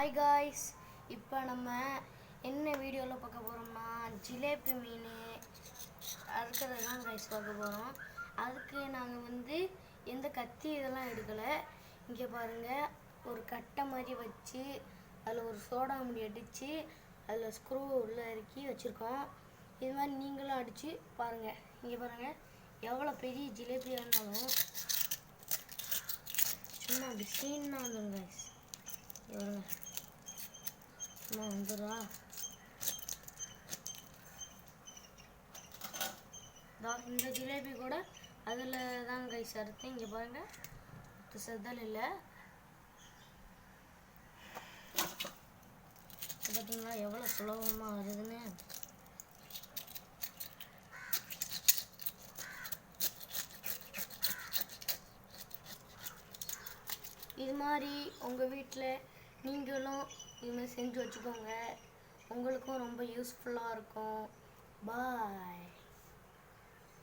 Hi guys, இப்போ நம்ம என்ன வீடியோவில் பார்க்க போகிறோம்னா ஜிலேபி மீன் அறுக்கிறது தான் காய்ஸ் பார்க்க போகிறோம். அதுக்கு நாங்கள் எந்த கத்தி இதெல்லாம் எடுக்கலை. இங்கே பாருங்கள், ஒரு கட்டை மாதிரி வச்சு அதில் ஒரு சோடா முடி அடித்து அதில் ஸ்க்ரூ உள்ளே இறக்கி வச்சுருக்கோம். இது மாதிரி நீங்களும் அடித்து பாருங்கள். இங்கே பாருங்கள், எவ்வளோ பெரிய ஜிலேபியாக இருந்தாலும் சும்மா அப்படி சீன்னா வந்துடும் காய்ஸ். எவ்வளோ வந்துடுவா. இந்த ஜிலேபி கூட அதில் தான் கைஸ் அறுத்தேன். இங்கே பாருங்கள், செதல் இல்லை. பார்த்தீங்களா எவ்வளோ சுலபமாக வருதுன்னு. இது மாதிரி உங்கள் வீட்டில் நீங்களும் இது மாதிரி செஞ்சு வச்சுக்கோங்க. உங்களுக்கும் ரொம்ப யூஸ்ஃபுல்லாக இருக்கும்.